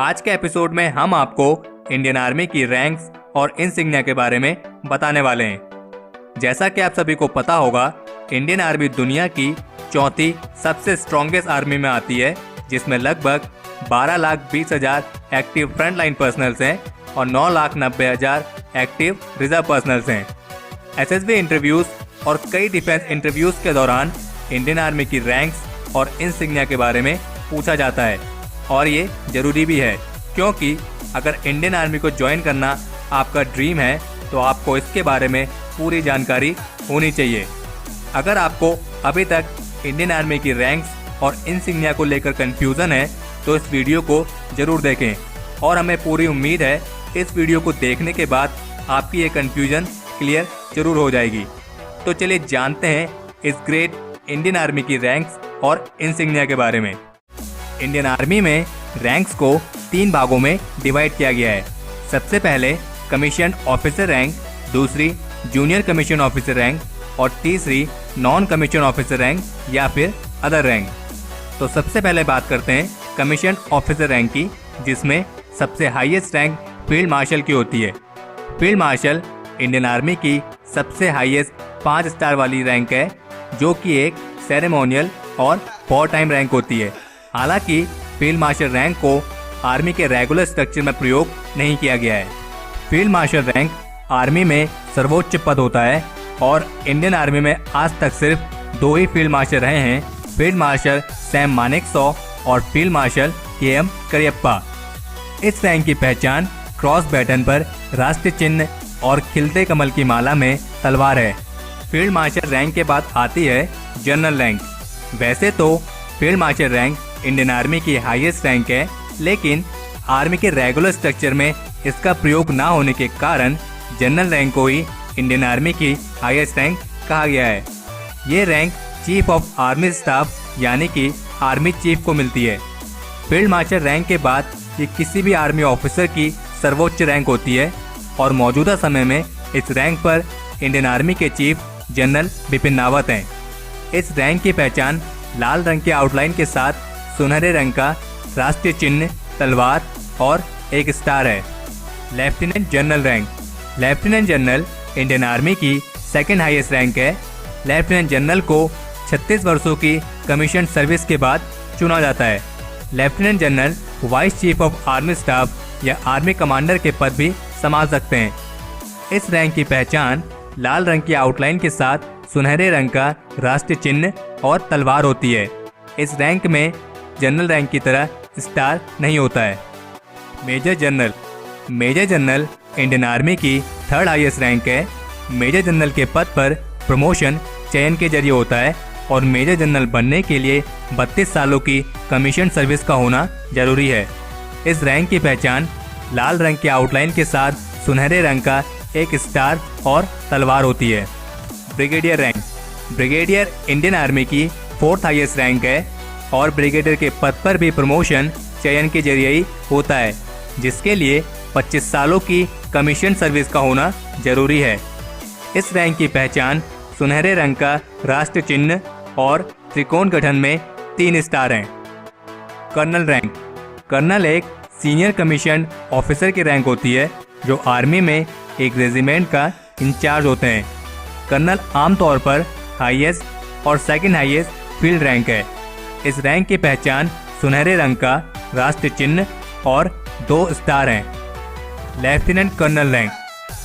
आज के एपिसोड में हम आपको इंडियन आर्मी की रैंक्स और इंसिग्निया के बारे में बताने वाले हैं। जैसा कि आप सभी को पता होगा, इंडियन आर्मी दुनिया की चौथी सबसे स्ट्रॉन्गेस्ट आर्मी में आती है, जिसमें लगभग 12,20,000 एक्टिव फ्रंट लाइन पर्सनल्स हैं और 9,90,000 एक्टिव रिजर्व पर्सनल्स हैं। एसएसबी इंटरव्यूज और कई डिफेंस इंटरव्यूज के दौरान इंडियन आर्मी की रैंक्स और इंसिग्निया के बारे में पूछा जाता है और ये जरूरी भी है, क्योंकि अगर इंडियन आर्मी को ज्वाइन करना आपका ड्रीम है तो आपको इसके बारे में पूरी जानकारी होनी चाहिए। अगर आपको अभी तक इंडियन आर्मी की रैंक्स और इंसिग्निया को लेकर कंफ्यूजन है तो इस वीडियो को जरूर देखें और हमें पूरी उम्मीद है इस वीडियो को देखने के बाद आपकी ये कंफ्यूजन क्लियर जरूर हो जाएगी। तो चलिए जानते हैं इस ग्रेट इंडियन आर्मी की रैंक्स और इंसिग्निया के बारे में। इंडियन आर्मी में रैंक्स को 3 भागों में डिवाइड किया गया है। सबसे पहले कमीशन ऑफिसर रैंक, दूसरी जूनियर कमीशन ऑफिसर रैंक और तीसरी नॉन कमीशन ऑफिसर रैंक या फिर अदर रैंक। तो सबसे पहले बात करते हैं कमीशन ऑफिसर रैंक की, जिसमें सबसे हाईएस्ट रैंक फील्ड मार्शल की होती है। फील्ड मार्शल इंडियन आर्मी की सबसे हाईएस्ट 5 स्टार वाली रैंक है, जो कि एक सेरेमोनियल और वॉर टाइम रैंक होती है। हालांकि फील्ड मार्शल रैंक को आर्मी के रेगुलर स्ट्रक्चर में प्रयोग नहीं किया गया है। फील्ड मार्शल रैंक आर्मी में सर्वोच्च पद होता है और इंडियन आर्मी में आज तक सिर्फ 2 ही फील्ड मार्शल रहे हैं, फील्ड मार्शल सैम मानेकशॉ और फील्ड मार्शल के.एम. करियप्पा। इस रैंक की पहचान क्रॉस बैटन पर राष्ट्रीय चिन्ह और खिलते कमल की माला में तलवार है। फील्ड मार्शल रैंक के बाद आती है जनरल रैंक। वैसे तो field marshal rank Indian army की हाईएस्ट रैंक है, लेकिन आर्मी के रेगुलर स्ट्रक्चर में इसका प्रयोग ना होने के कारण जनरल रैंक को ही इंडियन आर्मी की हाईएस्ट रैंक कहा गया है। ये rank chief of army staff यानी कि आर्मी चीफ को मिलती है। फील्ड मार्शल रैंक के बाद ये किसी भी आर्मी ऑफिसर की सर्वोच्च रैंक होती है और मौजूदा समय में इस रैंक पर इंडियन आर्मी के चीफ जनरल बिपिन रावत हैं। इस रैंक की पहचान लाल रंग के आउटलाइन के साथ सुनहरे रंग का राष्ट्रीय चिन्ह, तलवार और एक स्टार है। Lieutenant general rank. Lieutenant general Indian army की सेकंड हाईएस्ट रैंक है। लेफ्टिनेंट जनरल को 36 वर्षों की कमीशन सर्विस के बाद चुना जाता है। Lieutenant general vice chief of army staff या आर्मी कमांडर के पद भी संभाल सकते हैं। इस रैंक की पहचान लाल रंग की आउटलाइन के साथ सुनहरे रंग का राष्ट्रीय चिन्ह और तलवार होती है। इस रैंक में जनरल रैंक की तरह स्टार नहीं होता है। Major general. Major general Indian army की थर्ड हाईएस्ट रैंक है। मेजर जनरल के पद पर प्रमोशन चयन के जरिए होता है और मेजर जनरल बनने के लिए 32 सालों की कमीशन सर्विस का होना जरूरी है। इस रैंक की पहचान लाल रंग के आउटलाइन के साथ सुनहरे रंग का एक स्टार और तलवार होती है। Brigadier rank. Brigadier Indian army की 4th हाईएस्ट रैंक है और ब्रिगेडियर के पद पर भी प्रमोशन चयन के जरिए ही होता है, जिसके लिए 25 सालों की कमीशन सर्विस का होना जरूरी है। इस रैंक की पहचान सुनहरे रंग का राष्ट्रीय चिन्ह और त्रिकोण गठन में 3 स्टार हैं। Colonel rank. कर्नल एक सीनियर कमीशन ऑफिसर की रैंक होती है, जो आर्मी में एक रेजिमेंट का इंचार्ज होते हैं। कर्नल आमतौर पर हाईएस्ट और सेकंड हाईएस्ट फील्ड रैंक है। इस रैंक की पहचान सुनहरे रंग का राष्ट्रीय चिन्ह और 2 स्टार हैं। Lieutenant colonel rank.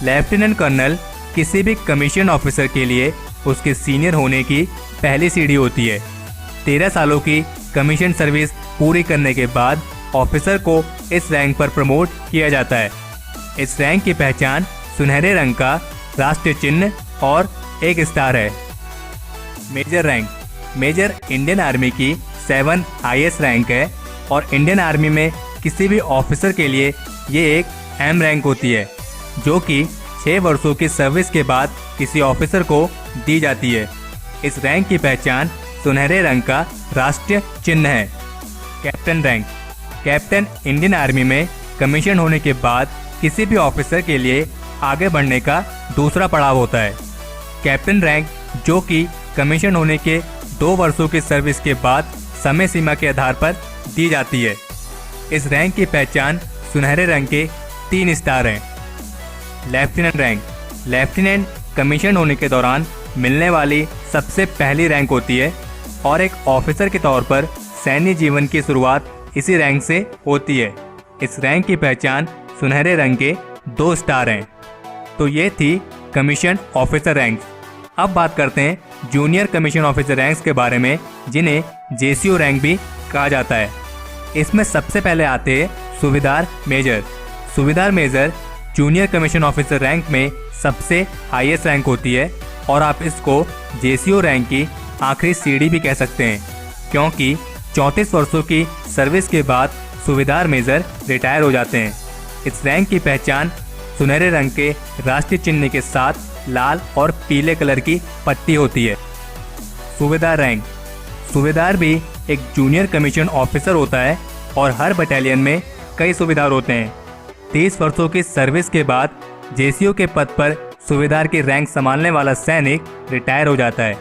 Lieutenant colonel किसी भी कमीशन ऑफिसर के लिए उसके सीनियर होने की पहली सीढ़ी होती है। 13 सालों की कमीशन सर्विस पूरी करने के बाद ऑफिसर को इस रैंक पर प्रमोट किया जाता है। इस रैंक की पहचान सुनहरे रंग का राष्ट्रीय चिन्ह और एक स्टार है। Major rank. Major Indian army की 7th हाईएस्ट रैंक है और इंडियन आर्मी में किसी भी ऑफिसर के लिए ये एक अहम रैंक होती है, जो कि 6 वर्षों की सर्विस के बाद किसी ऑफिसर को दी जाती है। इस रैंक की पहचान सुनहरे रंग का राष्ट्रीय चिन्ह है। Captain rank. Captain Indian army में कमीशन होने के बाद किसी भी ऑफिसर के लिए आगे बढ़ने का दूसरा पड़ाव होता है। कैप्टन रैंक, जो कि कमीशन होने के 2 वर्षों की सर्विस के बाद समय सीमा के आधार पर दी जाती है। इस रैंक की पहचान सुनहरे रंग के 3 स्टार हैं। लेफ्टिनेंट रैंक, लेफ्टिनेंट कमीशन होने के दौरान मिलने वाली सबसे पहली रैंक होती है और एक ऑफिसर के तौर पर सैन्य जीवन की शुरुआत इसी रैंक से होती है। इस रैंक की पहचान सुनहरे रंग के 2 स्टार हैं। तो ये थी कमीशन ऑफिसर रैंक्स। अब बात करते हैं जूनियर कमीशन ऑफिसर रैंक्स के बारे में, जिन्हें जेसीओ रैंक भी कहा जाता है। इसमें सबसे पहले आते हैं subedar major. Subedar major junior commission officer rank में सबसे हाईएस्ट रैंक होती है और आप इसको जेसीओ रैंक की आखिरी सीढ़ी भी कह सकते हैं, क्योंकि 34 वर्षों की सर्विस के बाद सूबेदार मेजर रिटायर हो जाते हैं। इस रैंक की पहचान सुनहरे रंग के राष्ट्रीय चिन्ह के साथ लाल और पीले कलर की पट्टी होती है। सूबेदार रैंक, सूबेदार भी एक जूनियर कमीशन ऑफिसर होता है और हर बटालियन में कई सूबेदार होते हैं। 30 वर्षों की सर्विस के बाद जेसीओ के पद पर सूबेदार की रैंक संभालने वाला सैनिक रिटायर हो जाता है।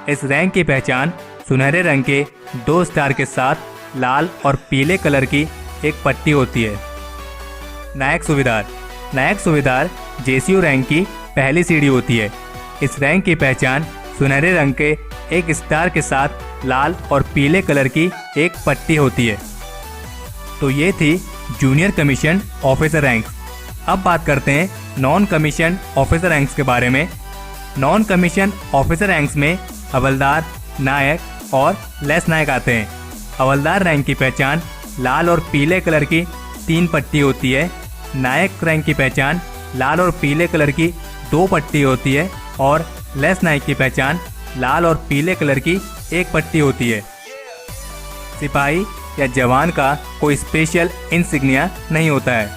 इस रैंक की पहचान सुनहरे रंग के 2 स्टार के साथ लाल और पीले कलर की एक पट्टी होती है। नायक सूबेदार, नायक सूबेदार जेसीओ रैंक की पहली सीढ़ी होती है। इस रैंक की पहचान सुनहरे रंग के 1 स्टार के साथ लाल और पीले कलर की एक पट्टी होती है। तो ये थी जूनियर कमीशन ऑफिसर रैंक्स। अब बात करते हैं नॉन कमीशन ऑफिसर रैंक्स के बारे में। नॉन कमीशन ऑफिसर रैंक्स में हवलदार, नायक और लेस नायक आते हैं। हवलदार रैंक की पहचान लाल और पीले कलर की 3 पट्टी होती है। नायक रैंक की पहचान लाल और पीले कलर की 2 पट्टी होती है और लेस नायक की पहचान लाल और पीले कलर की 1 पट्टी होती है। सिपाही या जवान का कोई स्पेशल इंसिग्निया नहीं होता है।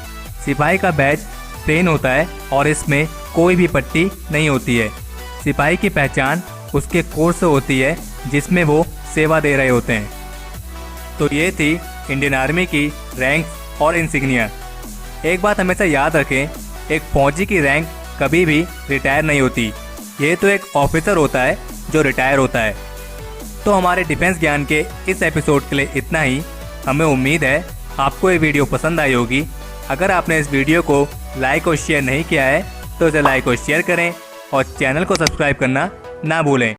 सिपाही का बैज प्लेन होता है और इसमें कोई भी पट्टी नहीं होती है। सिपाही की पहचान उसके कोर्स से होती है जिसमें वो सेवा दे रहे होते हैं। तो ये थी इंडियन आर्मी की रैंक और इंसिग्निया। एक बात हमेशा याद रखें, एक फौजी की रैंक कभी भी रिटायर नहीं होती। ये तो एक ऑफिसर होता है जो रिटायर होता है। तो हमारे डिफेंस ज्ञान के इस एपिसोड के लिए इतना ही। हमें उम्मीद है आपको ये वीडियो पसंद आई होगी। अगर आपने इस वीडियो को लाइक और शेयर नहीं किया है तो इसे लाइक और शेयर करें और चैनल को सब्सक्राइब करना ना भूलें।